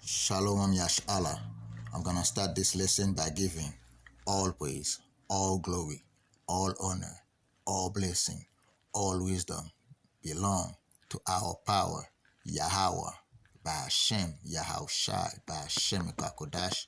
Shalom Yashala. I'm gonna start this lesson by giving all praise, all glory, all honor, all blessing, all wisdom belong to our power, Yahweh, by Hashem, Yahushai, by Hashem Kakodash.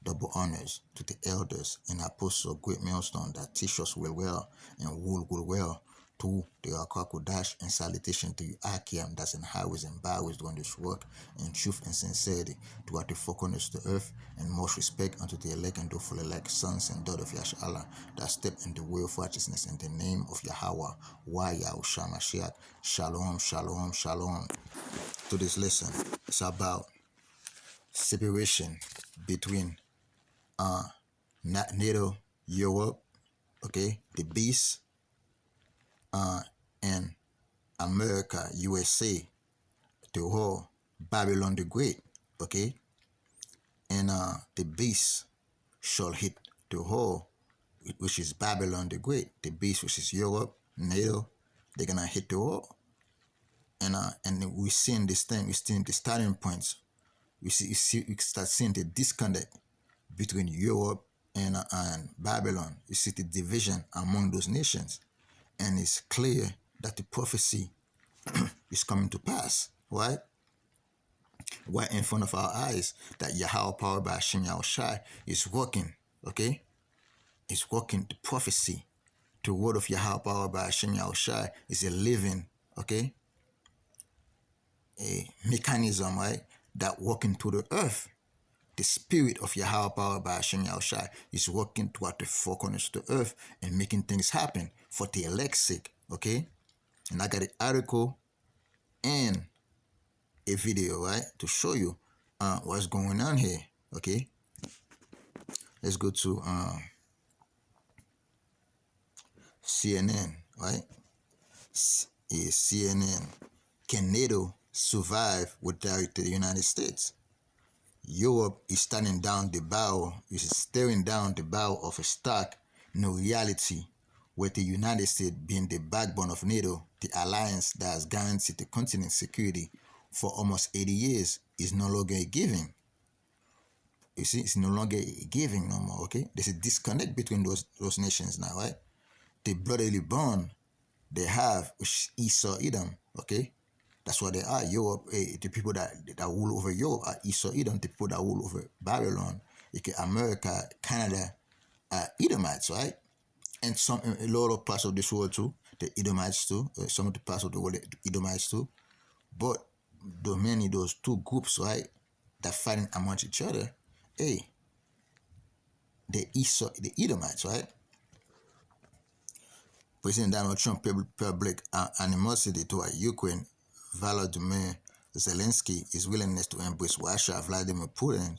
Double honors to the elders and apostles of Great Millstone that teach us well and rule well, to the Akakodash, and salutation to you, Akiam, that's in highways and byways doing this work in truth and sincerity, throughout the four corners of the earth, and most respect unto the elect and faithful elect sons and daughters of Yashala that step in the way of righteousness in the name of Yahweh, Yahushua Mashiach. Shalom, shalom, shalom. To this lesson, it's about separation between nato Europe, okay, the beast, and America, USA, the whole Babylon the Great, okay, and the beast shall hit the whole, which is Babylon the Great, the beast, which is Europe, NATO, they're gonna hit the whole, and we seeing this thing, we seeing the starting points, we start seeing the disconnect between Europe and Babylon. You see the division among those nations, and it's clear that the prophecy is coming to pass, right? Right in front of our eyes, that Yahweh, powered by Hashem Yahushai, is working, okay? It's working. The prophecy, the word of Yahweh, powered by Hashem Yahushai, is a living, okay, a mechanism, right, that working through the earth. The spirit of Yahweh, powered by Hashem Yahushai, is working throughout the four corners of the earth and making things happen for the elect's sake, okay? And I got an article and a video, right, to show you what's going on here, okay? Let's go to CNN, right? CNN. Can NATO survive without the United States? Europe is staring down the barrel of a stock new reality, with the United States being the backbone of NATO, the alliance that has guaranteed the continent's security for almost 80 years, is no longer giving. You see, it's no longer giving no more, okay? There's a disconnect between those nations now, right? The brotherly bond they have, which is Esau Edom, okay? That's what they are. Europe, the people that rule over Europe are Esau Edom. The people that rule over Babylon, America, Canada, Edomites, right? And a lot of parts of this world too, the Edomites too. Some of the parts of the world, the Edomites too. But those two groups, right, that fighting amongst each other, the Edomites, right? President Donald Trump public animosity toward Ukraine, Volodymyr Zelensky, his willingness to embrace Russia, Vladimir Putin,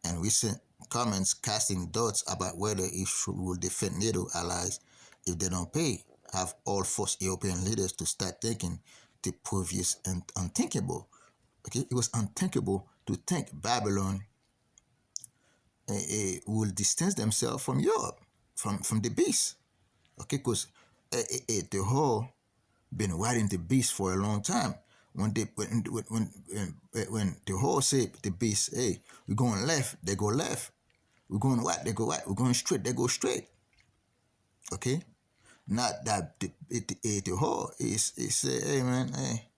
and recent comments casting doubts about whether he will defend NATO allies if they don't pay, have all forced European leaders to start thinking the previous and unthinkable. Okay, it was unthinkable to think Babylon will distance themselves from Europe, from the beast. Okay, because the whole been riding the beast for a long time. When the whole say the beast, hey, we're going left, they go left. We're going right, they go right. We're going straight, they go straight. Okay, not that the whole is hey man, hey,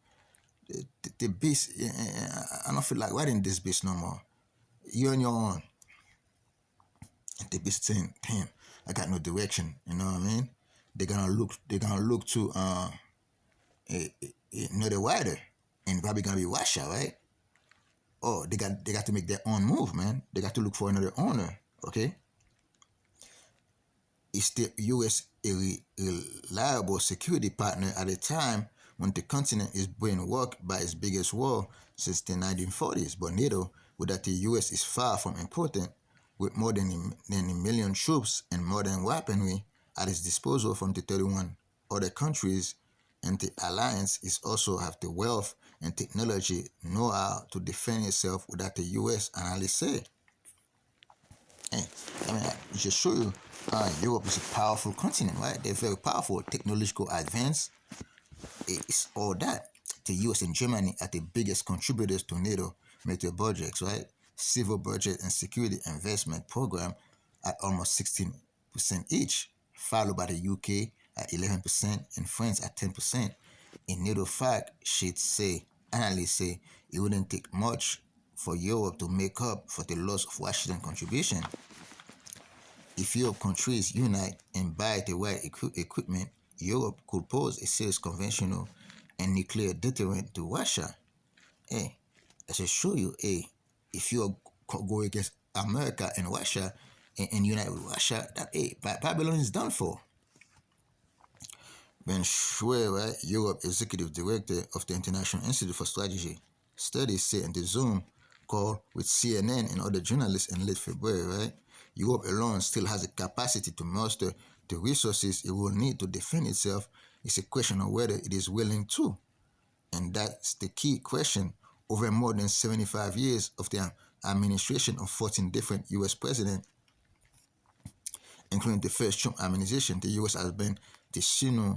the beast. I don't feel like riding this beast no more. You're on your own. The beast saying, damn, I got no direction. You know what I mean? They're gonna look to another rider, and probably gonna be Russia, right? Oh, they got to make their own move, man. They got to look for another owner, okay? It's the U.S. a reliable security partner at a time when the continent is being rocked by its biggest war since the 1940s. But NATO, without the U.S., is far from important, with more than a million troops and modern weaponry at its disposal from the 31 other countries, and the alliance is also have the wealth and technology know-how to defend itself without the U.S. analysts say. Hey, I mean, I just show you, Europe is a powerful continent, right? They're very powerful, technological advance. It's all that. The U.S. and Germany are the biggest contributors to NATO, military budgets, right? Civil budget and security investment program at almost 16% each, followed by the UK at 11% and France at 10%. In NATO fact sheets say, analysts say, it wouldn't take much for Europe to make up for the loss of Washington contribution. If Europe countries unite and buy the right equipment, Europe could pose a serious conventional and nuclear deterrent to Russia. Hey, I should show you, hey, if you go against America and Russia and unite with Russia, that hey, Babylon is done for. Ben Schwer, Europe Executive Director of the International Institute for Strategy Studies, said in the Zoom call with CNN and other journalists in late February, right? Europe alone still has the capacity to muster the resources it will need to defend itself. It's a question of whether it is willing to. And that's the key question. Over more than 75 years of the administration of 14 different U.S. presidents, including the first Trump administration, the U.S. has been the sinew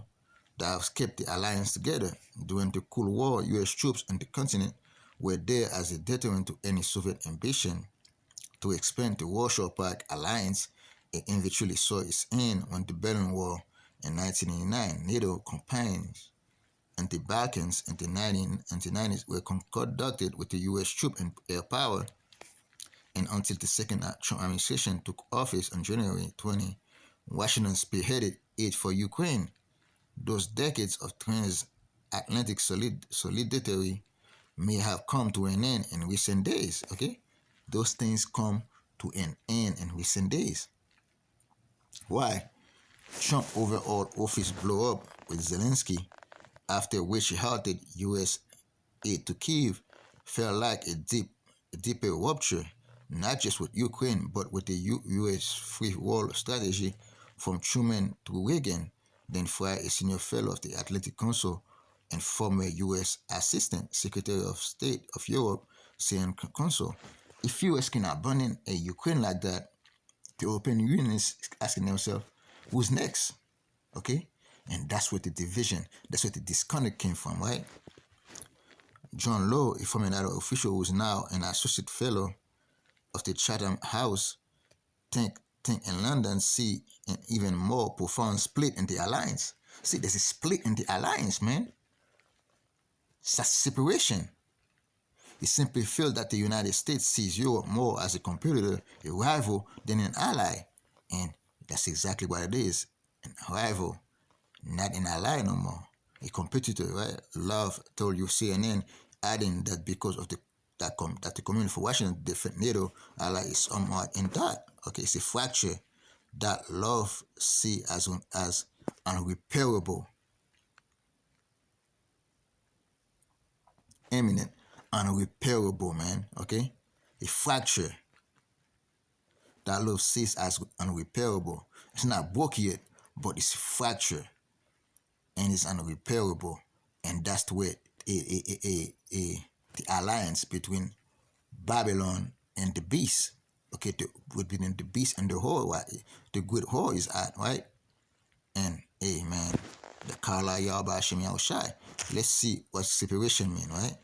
that has kept the alliance together. During the Cold War, U.S. troops on the continent were there as a deterrent to any Soviet ambition to expand the Warsaw Pact alliance. It eventually saw its end when the Berlin Wall in 1989. NATO campaigns in the Balkans in the 1990s were conducted with the U.S. troop and air power, and until the second Trump administration took office on January 20, Washington spearheaded aid for Ukraine. Those decades of transatlantic solidarity may have come to an end in recent days, okay? Those things come to an end in recent days. Why? Trump overall office blew up with Zelensky, after which he halted U.S. aid to Kyiv, felt like a deeper rupture, not just with Ukraine, but with the U.S. free world strategy from Truman to Reagan. Then Fry, a senior fellow of the Atlantic Council and former U.S. Assistant Secretary of State of Europe, saying Council, if U.S. can abandon a Ukraine like that, the European Union is asking themselves, who's next? Okay? And that's where the division, that's where the disconnect came from, right? John Lowe, a former NATO official who is now an associate fellow of the Chatham House think in London, see an even more profound split in the alliance. See, there's a split in the alliance, man. It's a separation. He simply feels that the United States sees Europe more as a competitor, a rival, than an ally. And that's exactly what it is. An rival, not an ally no more. A competitor, right? Love told you CNN, adding that because of that the Community for Washington defend NATO ally is somewhat intact. Okay, it's a fracture that Love see as unrepairable, imminent, unrepairable, man. Okay, a fracture that Love sees as unrepairable. It's not broke yet, but it's a fracture and it's unrepairable, and that's where the alliance between Babylon and the beast, okay, between the beast and the whore, right? The good whore is at, right? And hey, man, the Kala Yaba Shemi Shai. Let's see what separation mean, right?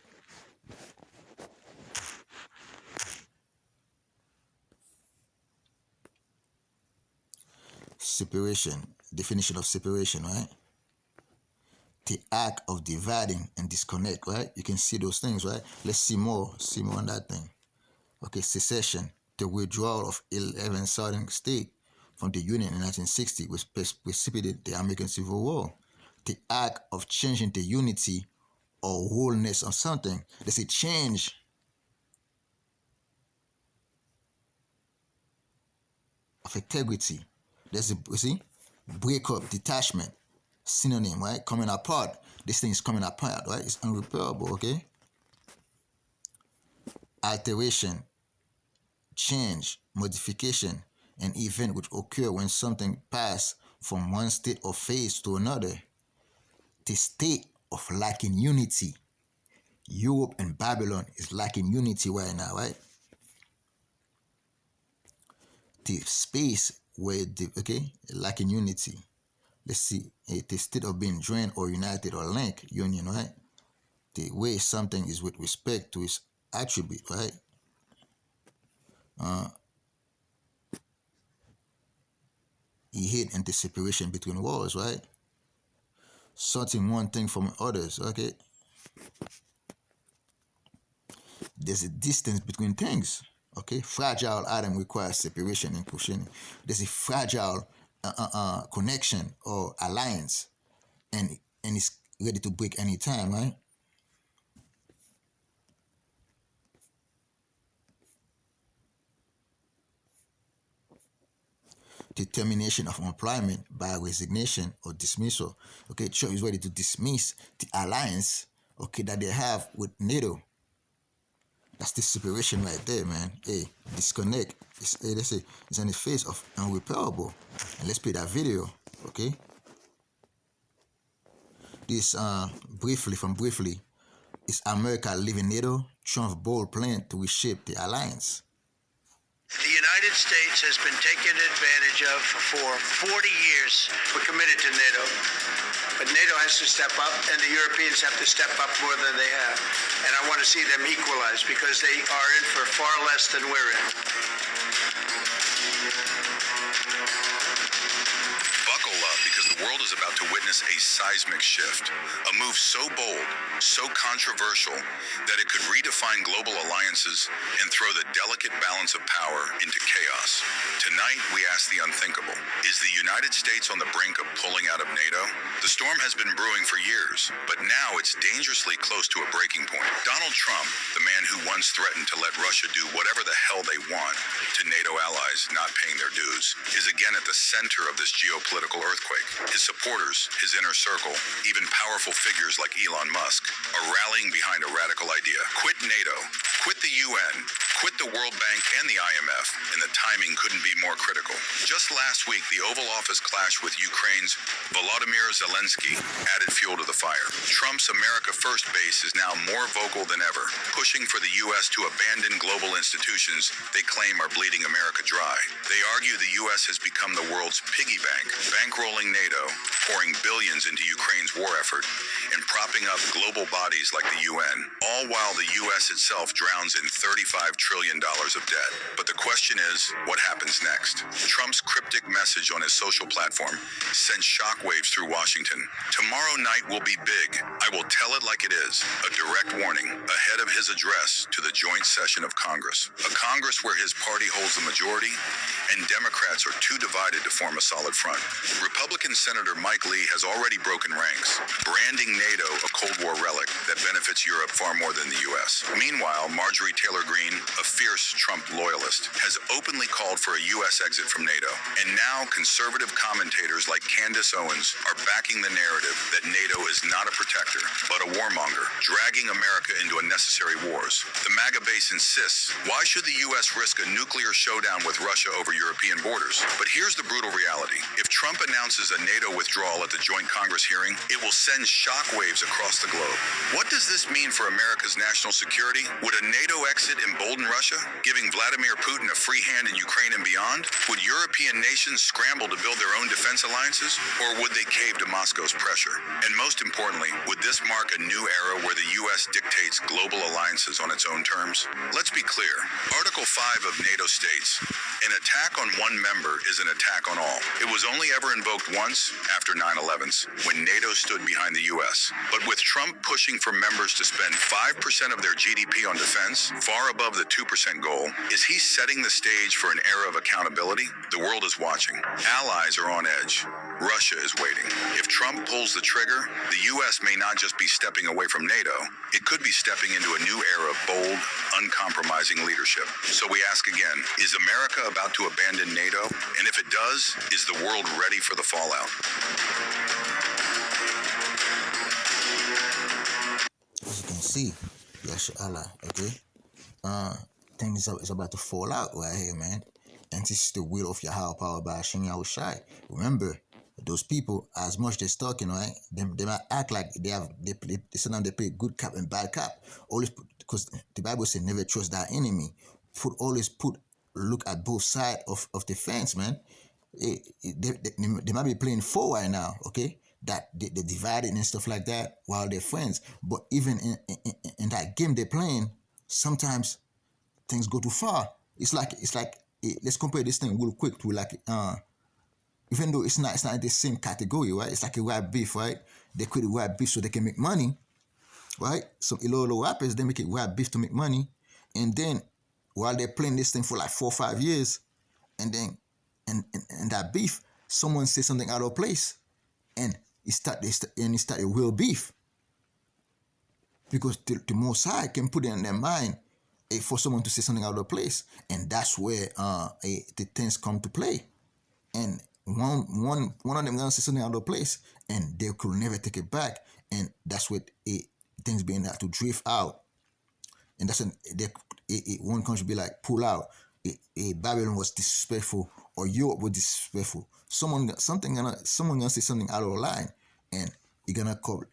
Separation, definition of separation, right? The act of dividing and disconnect, right? You can see those things, right? Let's see more on that thing. Okay, secession, the withdrawal of 11 southern states from the Union in 1960, which precipitated the American Civil War. The act of changing the unity or wholeness of something. There's a change of integrity. There's a, you see, break up, detachment, synonym, right? Coming apart. This thing is coming apart, right? It's unrepairable, okay? Alteration, change, modification, an event which occur when something passes from one state or phase to another. The state of lacking unity. Europe and Babylon is lacking unity right now, right? The space where lacking unity. Let's see, the state of being joined or united or linked, union, right? The way something is with respect to its attribute, right? Uh, he hid into separation between walls, right? Sorting one thing from others, okay? There's a distance between things, okay? Fragile atom requires separation and cushioning. There's a fragile connection or alliance, and it's ready to break anytime, right? Determination of employment by resignation or dismissal. Okay, Trump is ready to dismiss the alliance, okay, that they have with NATO. That's the separation right there, man. Hey, disconnect. Hey, let's say it's on the face of unrepairable. And let's play that video, okay? This briefly is America leaving NATO. Trump's bold plan to reshape the alliance. The United States has been taken advantage of for 40 years. We're committed to NATO. But NATO has to step up, and the Europeans have to step up more than they have. And I want to see them equalize because they are in for far less than we're in. Buckle up because the world is about to witness a seismic shift. A move so bold, so controversial, that it could redefine global alliances and throw the delicate balance of power into chaos. Tonight, we ask the unthinkable. Is the United States on the brink of pulling out of NATO? The storm has been brewing for years, but now it's dangerously close to a breaking point. Donald Trump, the man who once threatened to let Russia do whatever the hell they want to NATO allies not paying their dues, is again at the center of this geopolitical earthquake. His supporters, his inner circle, even powerful figures like Elon Musk, are rallying behind a radical idea. Quit NATO, quit the UN, quit the World Bank and the IMF, and the timing couldn't be more critical. Just last week, the Oval Office clash with Ukraine's Volodymyr Zelensky added fuel to the fire. Trump's America First base is now more vocal than ever, pushing for the U.S. to abandon global institutions they claim are bleeding America dry. They argue the U.S. has become the world's piggy bank, bankrolling NATO, pouring billions into Ukraine's war effort, and propping up global bodies like the UN, all while the U.S. itself drowns in $35 trillion of debt. But the question is, what happens next? Trump's cryptic message on his social platform sent shockwaves through Washington. Tomorrow night will be big. I will tell it like it is. A direct warning ahead of his address to the joint session of Congress. A Congress where his party holds the majority and Democrats are too divided to form a solid front. Republican Senator Mike Lee has already broken ranks, branding NATO a Cold War relic that benefits Europe far more than the U.S. Meanwhile, Marjorie Taylor Greene, a fierce Trump loyalist, has openly called for a U.S. exit from NATO. And now conservative commentators like Candace Owens are backing the narrative that NATO is not a protector, but a warmonger, dragging America into unnecessary wars. The MAGA base insists, why should the U.S. risk a nuclear showdown with Russia over European borders? But here's the brutal reality. If Trump announces a NATO withdrawal at the joint Congress hearing, it will send shockwaves across the globe. What does this mean for America's national security? Would a NATO exit embolden Russia, giving Vladimir Putin a free hand in Ukraine and beyond? Would European nations scramble to build their own defense alliances, or would they cave to Moscow's pressure? And most importantly, would this mark a new era where the U.S. dictates global alliances on its own terms? Let's be clear. Article 5 of NATO states, an attack on one member is an attack on all. It was only ever invoked once after 9/11s, when NATO stood behind the U.S. But with Trump pushing for members to spend 5% of their GDP on defense, far above the 2% goal, is he setting the stage for an era of accountability? The world is watching. Allies are on edge. Russia is waiting. If Trump pulls the trigger, the U.S. may not just be stepping away from NATO, it could be stepping into a new era of bold, uncompromising leadership. So we ask again, is America about to abandon NATO? And if it does, is the world ready for the fallout? As you can see, yes, Allah, okay? Things is about to fall out right here, man. And this is the will of your higher power by Hashem Yahushai. Remember, those people, as much they're talking, right? They might act like they sometimes they play good cop and bad cop. Always because the Bible says never trust thy enemy. Look at both sides of the fence, man. They might be playing four right now, okay? That they're divided and stuff like that while they're friends. But even in that game they're playing, sometimes things go too far. It's like let's compare this thing real quick to like even though it's not the same category, right? It's like a rap beef, right? They create a rap beef so they can make money, right? So little rappers they make it rap beef to make money, and then while they're playing this thing for like 4 or 5 years, and then and that beef, someone says something out of place, and it start a real beef because the Most High can put it in their mind for someone to say something out of place, and that's where the things come to play. And one of them gonna say something out of place, and they could never take it back, and that's what things being that to drift out, and that's one country be like pull out. Babylon was disrespectful, or Europe was disrespectful. Someone gonna say something out of line, and you're gonna call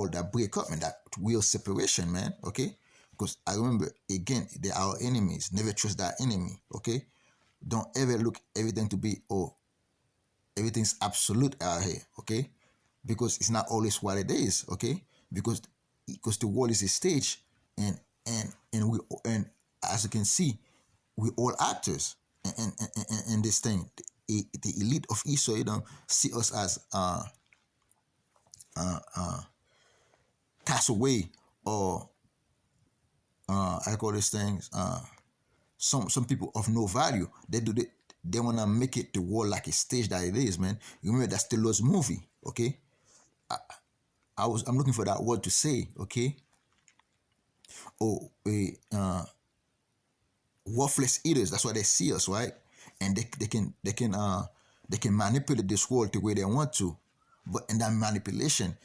that breakup, man, that real separation, man. Okay, because I remember again, they are our enemies. Never trust that enemy. Okay, don't ever look everything to be everything's absolute out here. Okay, because it's not always what it is. Okay, because the world is a stage, and and as you can see, we all actors in this thing. The elite of Israel, don't see us as castaway, or I call these things some people of no value. They wanna make it the world like a stage that it is, man. You remember that's the Lord's movie, okay? I'm looking for that word to say, okay? Oh, worthless eaters. That's why they see us, right? And they can manipulate this world the way they want to, but in that manipulation,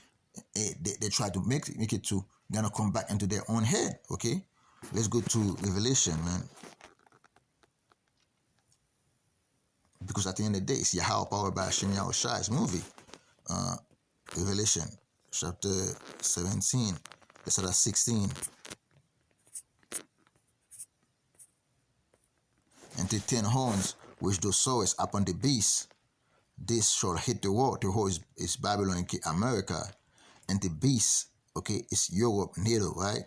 they try to make it to gonna come back into their own head. Okay, let's go to Revelation, man, because at the end of the day, it's Yahweh powered by Hashem Yahushai's movie. Revelation chapter 17, let's start at 16. And the 10 horns which thou sawest upon the beast, this shall hit the world. The whole is Babylon and America. And the beast, okay, is Europe, NATO, right?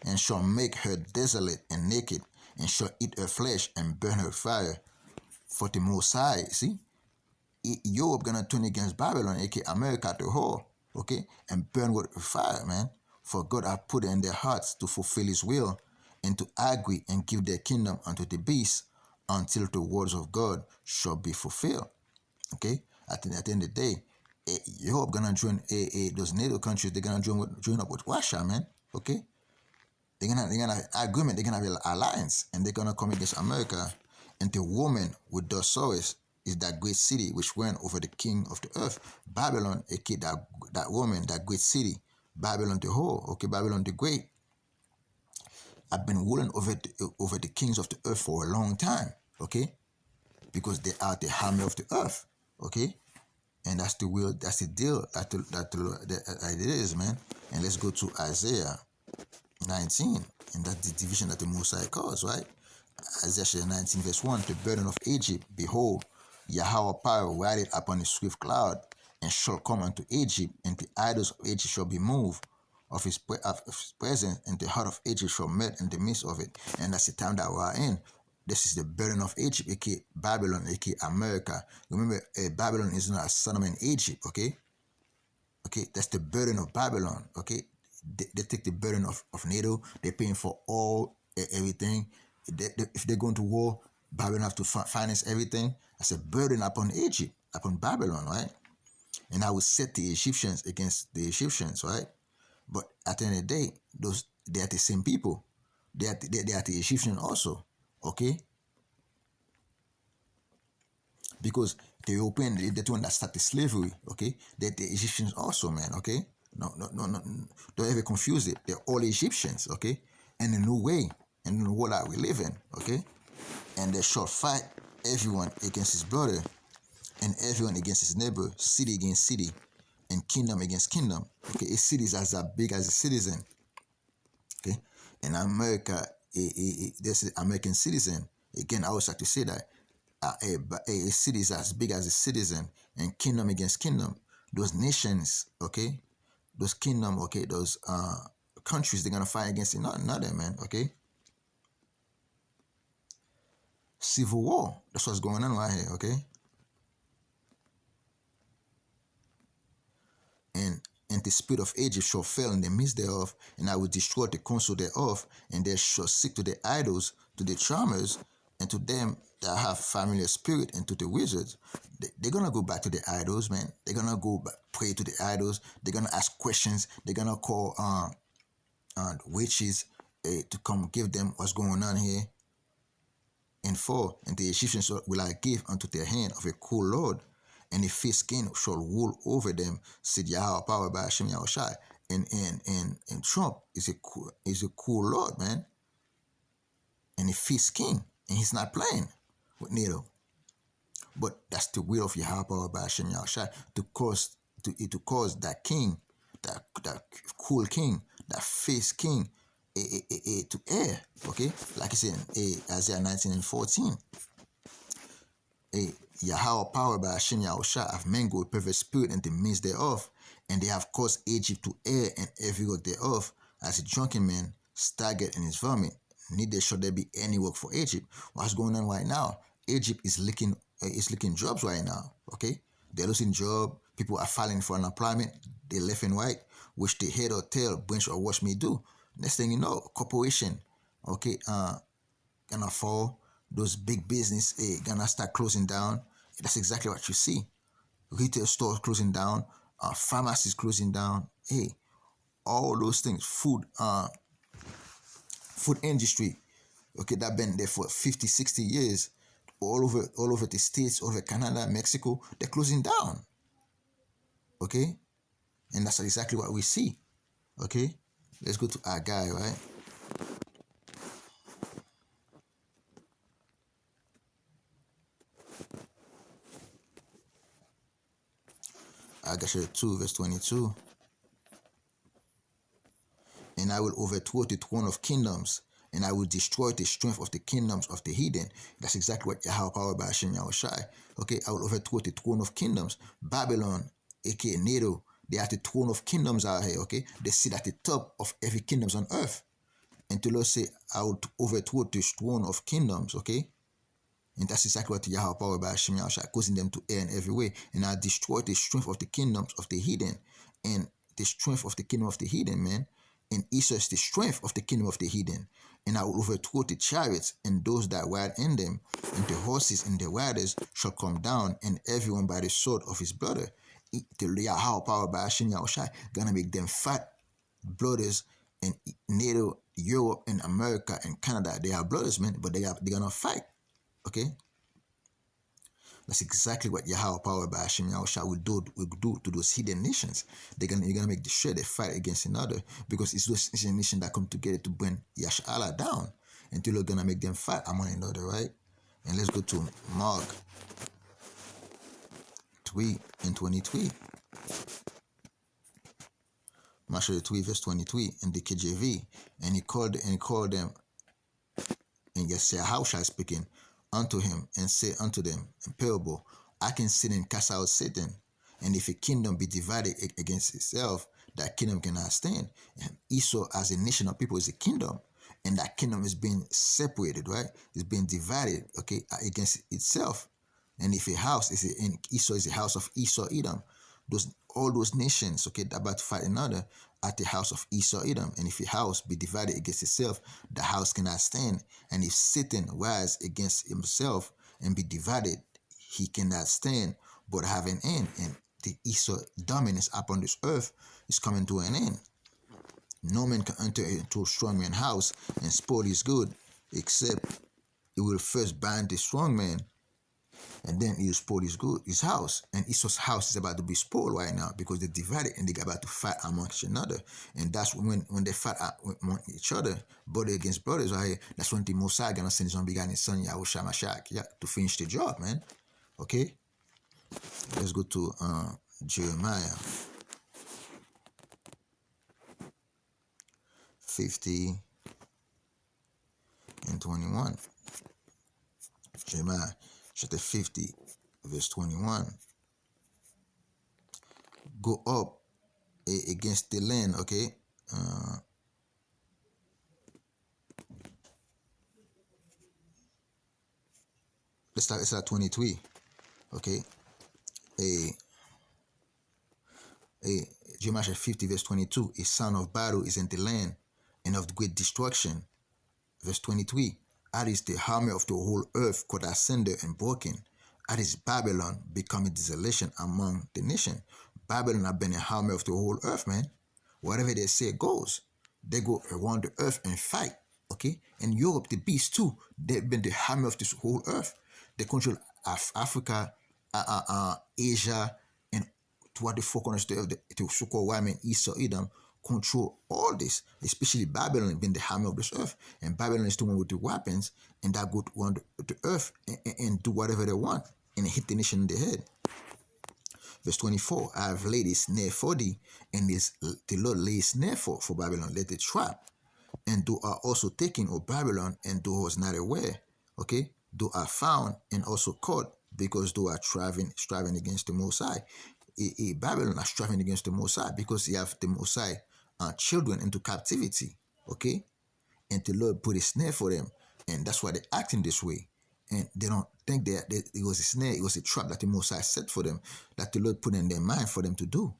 And shall make her desolate and naked, and shall eat her flesh and burn her fire. For the Most High, see? Europe gonna turn against Babylon, aka America, the whole, okay? And burn with fire, man. For God hath put it in their hearts to fulfill his will, and to agree and give their kingdom unto the beast, until the words of God shall be fulfilled. Okay, at the end of the day, Europe gonna join those NATO countries. They're gonna join up with Russia, man. Okay, they're gonna agreement. They're gonna have an alliance, and they're gonna come against America. And the woman with the swords is that great city which went over the king of the earth, Babylon. Okay, that woman, that great city, Babylon the whole. Okay, Babylon the great. I've been ruling over the kings of the earth for a long time. Okay, because they are the hammer of the earth. Okay, and that's the will, that's the deal that it is, man. And let's go to Isaiah 19, and that's the division that the Most High caused, right? Isaiah 19 verse 1, the burden of Egypt, behold, Yahweh power rideth upon a swift cloud, and shall come unto Egypt, and the idols of Egypt shall be moved of his presence, and the heart of Egypt shall melt in the midst of it. And that's the time that we are in. This is the burden of Egypt, aka Babylon, aka America. Remember, Babylon is not a son in Egypt, okay? Okay, that's the burden of Babylon, okay? They take the burden of NATO. They're paying for all, everything. If they're going to war, Babylon have to finance everything. That's a burden upon Egypt, upon Babylon, right? And I will set the Egyptians against the Egyptians, right? But at the end of the day, they are the same people. They are the Egyptians also, okay? Because the European, the one that started slavery, okay? They're the Egyptians also, man, okay? No. Don't ever confuse it. They're all Egyptians, okay? In a new way, in the world that we live in, okay? And they shall fight everyone against his brother, and everyone against his neighbor, city against city, and kingdom against kingdom. Okay, a city is as big as a citizen. Okay, in America, there's an American citizen. Again, I always like to say that a city is as big as a citizen, and kingdom against kingdom. Those nations, okay, those kingdom, okay, those countries, they're gonna fight against another, man. Okay, civil war. That's what's going on right here, okay? And the spirit of Egypt shall fail in the midst thereof, and I will destroy the counsel thereof, and they shall seek to the idols, to the charmers, and to them that have familiar spirit, and to the wizards. They're gonna go back to the idols, man. They're gonna go back, pray to the idols. They're gonna ask questions. They're gonna call witches to come give them what's going on here. And the Egyptians will I give unto their hand of a cool Lord, and a fierce king shall rule over them, said Yahweh power by Hashem Yahushai. And Trump is a cool Lord, man, and a fierce king, and he's not playing with NATO. But that's the will of Yahweh power by Hashem Yahushai to cause that king, that cool king, that fierce king, to err. Okay, like I said, Isaiah 19:14. Yahweh power by Hashem Yahushua have mangled perverse spirit in the midst thereof, and they have caused Egypt to err and every work thereof, as a drunken man staggered in his vomit. Neither shall there be any work for Egypt. What's going on right now? Egypt is licking jobs right now. Okay, they're losing job. People are filing for unemployment. They left and right, which the head or tail, branch or watch me do. Next thing you know, corporation, okay, gonna fall. Those big business gonna start closing down. That's exactly what you see. Retail stores closing down, pharmacies closing down. Hey, all those things. Food industry. Okay, that been there for 50, 60 years. All over the States, all over Canada, Mexico, they're closing down. Okay, and that's exactly what we see. Okay, let's go to our guy, right? Agasha 2, verse 22. And I will overthrow the throne of kingdoms, and I will destroy the strength of the kingdoms of the heathen. That's exactly what Yahweh power by Hashem Yahushai. Okay, I will overthrow the throne of kingdoms. Babylon, aka NATO, they are the throne of kingdoms out here, okay? They sit at the top of every kingdoms on earth. And the Lord say, I will overthrow the throne of kingdoms, okay? And that's exactly what Yahweh power by Hashem Yahushua, causing them to err in every way. And I destroy the strength of the kingdoms of the heathen. And the strength of the kingdom of the heathen, man. And Esau is the strength of the kingdom of the heathen. And I will overthrow the chariots and those that ride in them. And the horses and the riders shall come down, and everyone by the sword of his brother. The Yahweh power by Hashem Yahushua gonna make them fat brothers. And NATO, Europe, and America, and Canada, they are brothers, man. But they're gonna fight. Okay, that's exactly what Yahweh power by Hashem Yahushua will do to those hidden nations. You're gonna make sure they fight against another, because it's those hidden nations that come together to bring Yashala down, and you're gonna make them fight among another, right? And let's go to Mark 3:23. Mark 3 verse 23 in the KJV, and he called them, and Yahushua speaking unto him, and say unto them in parable, I can sit and cast out Satan, and if a kingdom be divided against itself, that kingdom cannot stand. And Esau, as a nation of people, is a kingdom, and that kingdom is being separated, right? It's being divided, okay, against itself. And if a house and Esau is the house of Esau Edom, all those nations, okay, that about to fight another at the house of Esau Edom. And if a house be divided against itself, the house cannot stand. And if Satan rise against himself and be divided, he cannot stand, but have an end. And the Esau dominance upon this earth is coming to an end. No man can enter into a strong man's house and spoil his good, except he will first bind the strong man, and then he'll spoil his house. And Esau's house is about to be spoiled right now, because they're divided and they're about to fight amongst each other. And that's when they fight among each other, brother against brothers right here, that's when the Messiah gonna send his own begotten son, Yahushua Mashiach, to finish the job, man. Okay? Let's go to Jeremiah 50 and 21. Jeremiah chapter 50, verse 21. Go up against the land, okay? let's start 23. Okay, a a Jeremiah 50 verse 22. A sound of battle is in the land, and of great destruction. Verse 23. That is the army of the whole earth caught asunder and broken. That is Babylon becoming desolation among the nation. Babylon have been a army of the whole earth, man. Whatever they say goes. They go around the earth and fight. Okay? And Europe, the beast too. They've been the army of this whole earth. They control Africa, Asia, and toward the four corners of the so-called white man, Esau, Edom, control all this, especially Babylon being the hammer of this earth. And Babylon is the one with the weapons, and that go around the earth and do whatever they want and hit the nation in the head. Verse 24, I have laid a snare for thee, and the Lord laid a snare for Babylon, let it trap. And thou art also taken, O Babylon, and thou was not aware. Okay? Thou art found and also caught, because thou art striving against the Most High. Babylon are striving against the Most High because you have the Most High children into captivity. Okay? And the Lord put a snare for them. And that's why they're acting this way. And they don't think that it was a snare, it was a trap that the Most High set for them, that the Lord put in their mind for them to do.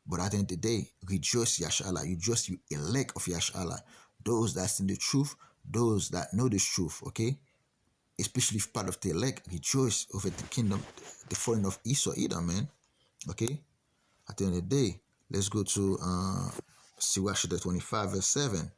But at the end of the day, rejoice, Yashala. Rejoice, you elect of Yashala. Those that's in the truth, those that know this truth, okay? Especially if part of the elect, rejoice over the kingdom, the falling of Esau, Edom, man. Okay? At the end of the day, let's go to Sirach 25, verse 7.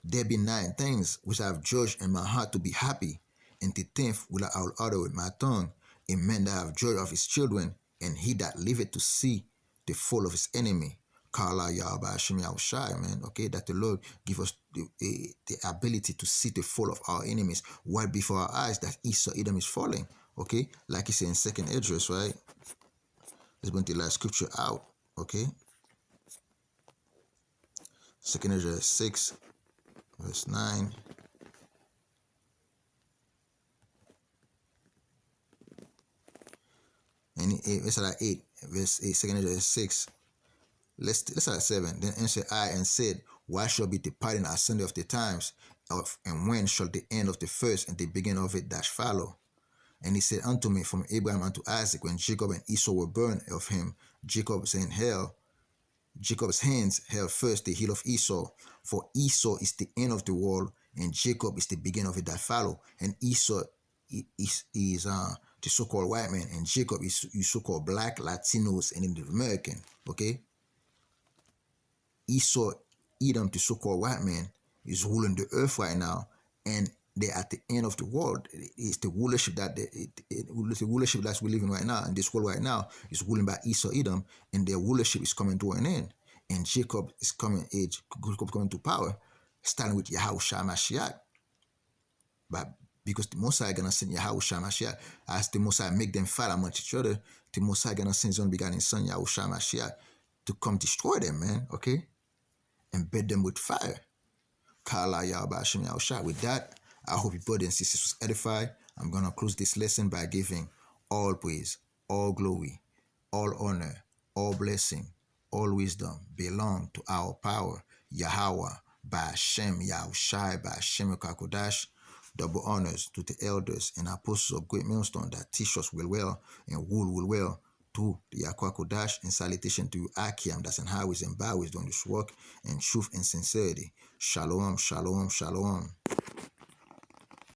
There be 9 things which I have judged in my heart to be happy, and the 10th will I will utter with my tongue. A man that have joy of his children, and he that liveth to see the fall of his enemy. Kala Yahweh Hashem Yahushai, man. Okay, that the Lord give us the ability to see the fall of our enemies right before our eyes, that Esau, Edom is falling. Okay, like he said in 2nd Esdras, right? Let's bring the last scripture out. Okay, 2nd Esdras 6, verse 9. And let's start at 8, verse 8, 2nd Esdras 6. Let's start at 7. Then answered I and said, why shall be departing asunder of the times, and when shall the end of the first and the beginning of it dash follow? And he said unto me, from Abraham unto Isaac, when Jacob and Esau were burned of him, Jacob's hands held first the heel of Esau, for Esau is the end of the world, and Jacob is the beginning of it that follow. And Esau is the so-called white man, and Jacob is so-called black, Latinos, and Native American. Okay? Esau, Edom, the so-called white man, is ruling the earth right now, and they're at the end of the world. It's the rulership the rulership that we're living right now, and this world right now is ruling by Esau, Edom, and their rulership is coming to an end. And Jacob coming to power, starting with Yahushua Mashiach. But because the Messiah gonna send Yahushua Mashiach, as the Messiah make them fight among each other, the Messiah gonna send his own begotten son Yahushua Mashiach to come destroy them, man. Okay, and bed them with fire. Kala Yahweh Hashem Yahushua. With that, I hope you brothers and sisters was edified. I'm gonna close this lesson by giving all praise, all glory, all honor, all blessing, all wisdom belong to our power, Yahweh, by Hashem Yahushai, by Hashem Kakodash. Double honors to the elders and apostles of Great Millstone that teach us well and rule well to the Yahweh Kodash, and salutation to you, Akiam, that's in highways and byways doing this work in truth and sincerity. Shalom, shalom, shalom.